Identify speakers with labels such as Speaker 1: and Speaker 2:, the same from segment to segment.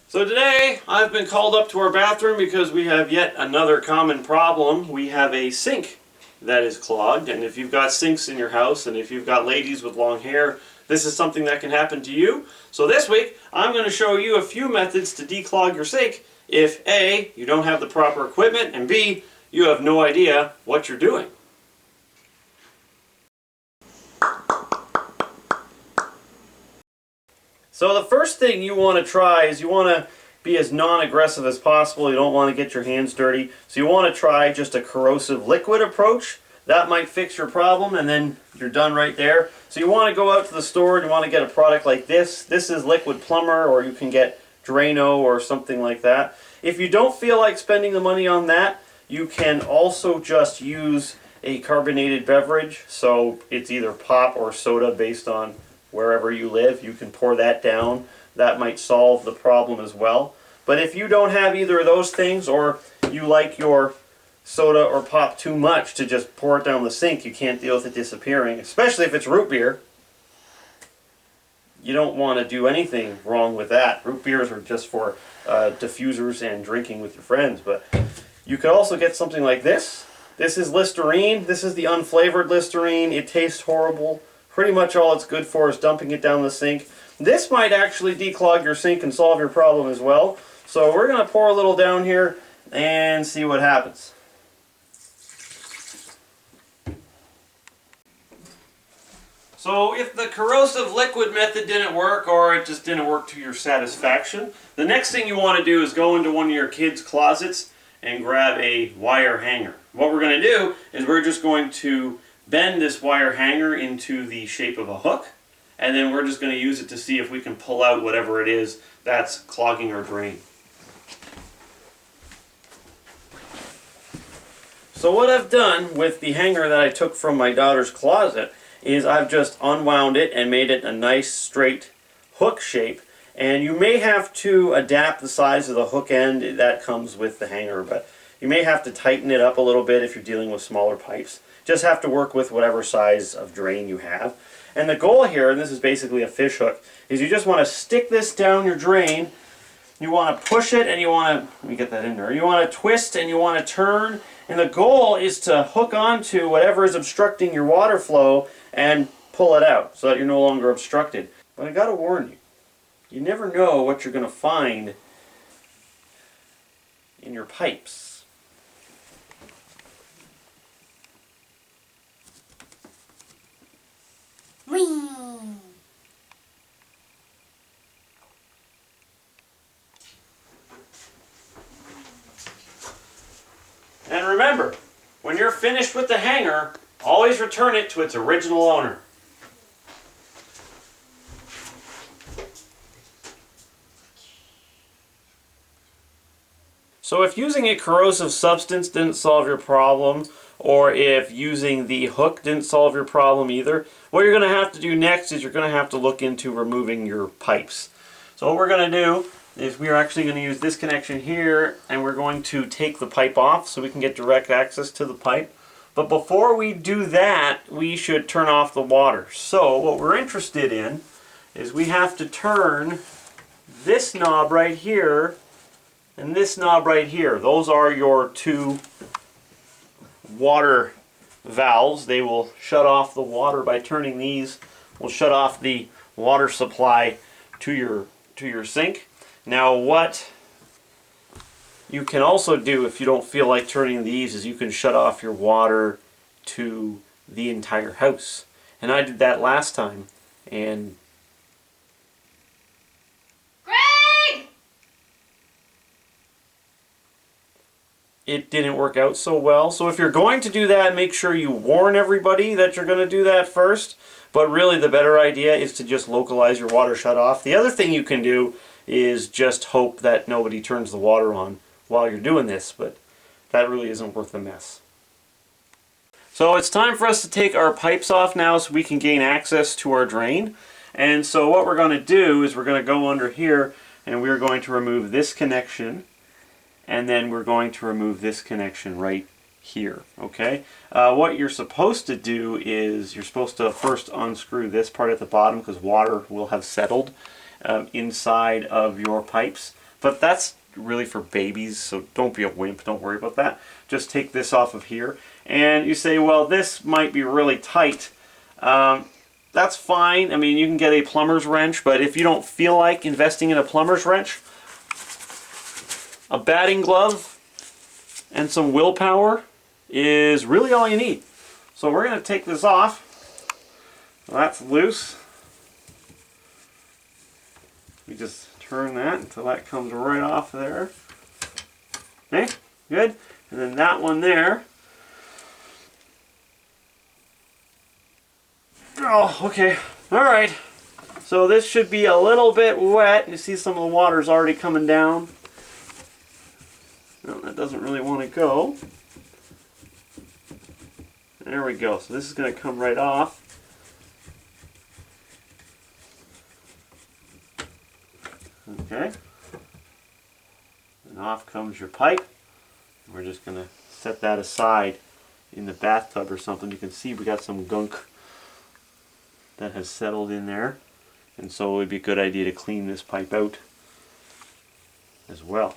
Speaker 1: So today I've been called up to our bathroom because we have yet another common problem. We have a sink that is clogged, and if you've got sinks in your house and if you've got ladies with long hair, this is something that can happen to you. So this week I'm going to show you a few methods to declog your sink if A, you don't have the proper equipment, and B, you have no idea what you're doing. So the first thing you want to try is you want to be as non-aggressive as possible. You don't want to get your hands dirty. So you want to try just a corrosive liquid approach. That might fix your problem and then you're done right there. So you want to go out to the store and you want to get a product like this. This is Liquid Plumber, or you can get Drano or something like that. If you don't feel like spending the money on that, you can also just use a carbonated beverage. So it's either pop or soda based on wherever you live. You can pour that down. That might solve the problem as well. But if you don't have either of those things, or you like your soda or pop too much to just pour it down the sink, you can't deal with it disappearing, especially if it's root beer. You don't want to do anything wrong with that. Root beers are just for diffusers and drinking with your friends. But you could also get something like this. This is Listerine. This is the unflavored Listerine. It tastes horrible. Pretty much all it's good for is dumping it down the sink. This might actually declog your sink and solve your problem as well. So we're going to pour a little down here and see what happens. So if the corrosive liquid method didn't work, or it just didn't work to your satisfaction, the next thing you want to do is go into one of your kids' closets and grab a wire hanger. What we're going to do is we're just going to bend this wire hanger into the shape of a hook, and then we're just going to use it to see if we can pull out whatever it is that's clogging our drain. So what I've done with the hanger that I took from my daughter's closet is I've just unwound it and made it a nice straight hook shape. And you may have to adapt the size of the hook end. That comes with the hanger, but you may have to tighten it up a little bit if you're dealing with smaller pipes. Just have to work with whatever size of drain you have. And the goal here, and this is basically a fish hook, is you just want to stick this down your drain. You want to push it and you want to, let me get that in there, you want to twist and you want to turn. And the goal is to hook onto whatever is obstructing your water flow and pull it out so that you're no longer obstructed. But I got to warn you, you never know what you're going to find in your pipes. And remember, when you're finished with the hanger, always return it to its original owner. So if using a corrosive substance didn't solve your problem, or if using the hook didn't solve your problem either, what you're going to have to do next is you're going to have to look into removing your pipes. So what we're going to do is we're actually going to use this connection here, and we're going to take the pipe off so we can get direct access to the pipe. But before we do that, we should turn off the water. So what we're interested in is we have to turn this knob right here and this knob right here. Those are your two water valves. They will shut off the water by turning these. Will shut off the water supply to your sink. Now what you can also do if you don't feel like turning these is you can shut off your water to the entire house. And I did that last time, and it didn't work out so well. So if you're going to do that, make sure you warn everybody that you're going to do that first. But really the better idea is to just localize your water shut off. The other thing you can do is just hope that nobody turns the water on while you're doing this, but that really isn't worth the mess. So it's time for us to take our pipes off now so we can gain access to our drain. And so what we're going to do is we're going to go under here and we're going to remove this connection, and then we're going to remove this connection right here. Okay. What you're supposed to do is you're supposed to first unscrew this part at the bottom because water will have settled inside of your pipes. but that's really for babies, so don't be a wimp, don't worry about that. Just take this off of here. And you say, well, this might be really tight. That's fine. I mean, you can get a plumber's wrench, but if you don't feel like investing in a plumber's wrench, a batting glove and some willpower is really all you need. So we're going to take this off. That's loose. We just turn that until that comes right off there. Okay, good. And then that one there. Oh, okay. All right. So this should be a little bit wet. You see some of the water's already coming down. No, that doesn't really want to go. There we go. So this is going to come right off. Okay. And off comes your pipe. We're just going to set that aside in the bathtub or something. You can see we got some gunk that has settled in there. And so it would be a good idea to clean this pipe out as well.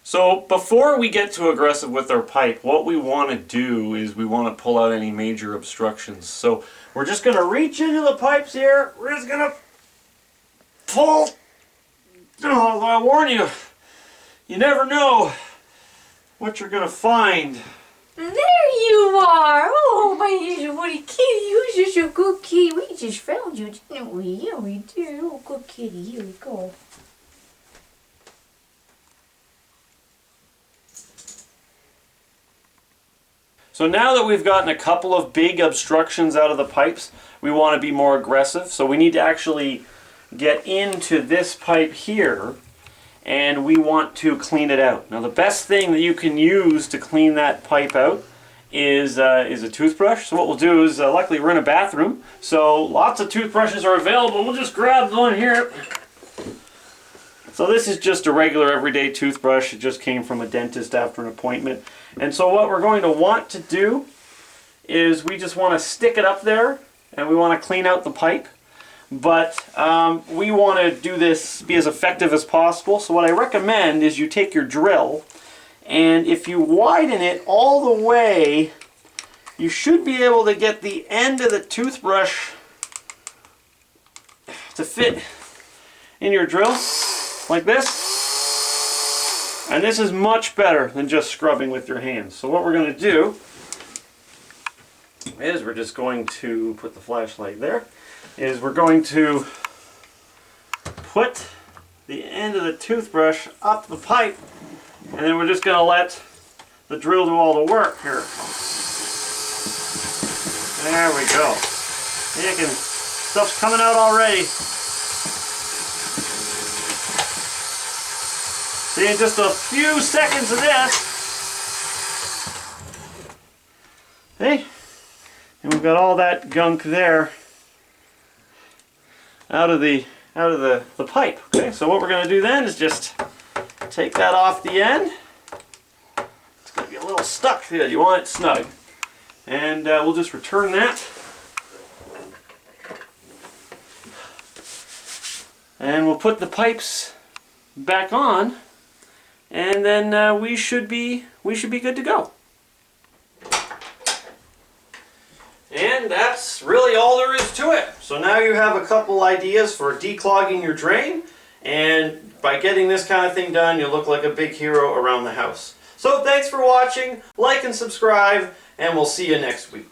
Speaker 1: So before we get too aggressive with our pipe, what we want to do is we want to pull out any major obstructions. So we're just going to reach into the pipes here. We're just going to pull. Oh, I warn you, you never know what you're going to find.
Speaker 2: There you are! Oh, my little woody kitty, you're just a good kitty. We just found you, didn't we? Yeah, we did. Oh, good kitty. Here we go.
Speaker 1: So now that we've gotten a couple of big obstructions out of the pipes, we want to be more aggressive. So we need to actually get into this pipe here, and we want to clean it out. Now the best thing that you can use to clean that pipe out is a toothbrush. So what we'll do is, luckily we're in a bathroom, so lots of toothbrushes are available. We'll just grab one here. So this is just a regular everyday toothbrush. It just came from a dentist after an appointment. And so what we're going to want to do is we just want to stick it up there and we want to clean out the pipe. But we want to do this, be as effective as possible. So what I recommend is you take your drill, and if you widen it all the way, you should be able to get the end of the toothbrush to fit in your drill like this. And this is much better than just scrubbing with your hands. So what we're going to do is we're just going to put the flashlight there. Is we're going to put the end of the toothbrush up the pipe, and then we're just going to let the drill do all the work here. There we go. Stuff's coming out already. See, in just a few seconds of this, see, and we've got all that gunk there out of the pipe. Okay, so what we're going to do then is just take that off the end. It's going to be a little stuck here. You want it snug. And we'll just return that. And we'll put the pipes back on, and then we should be good to go. And that's really all there is to it. So now you have a couple ideas for declogging your drain, and by getting this kind of thing done, you'll look like a big hero around the house. So thanks for watching, like and subscribe, and we'll see you next week.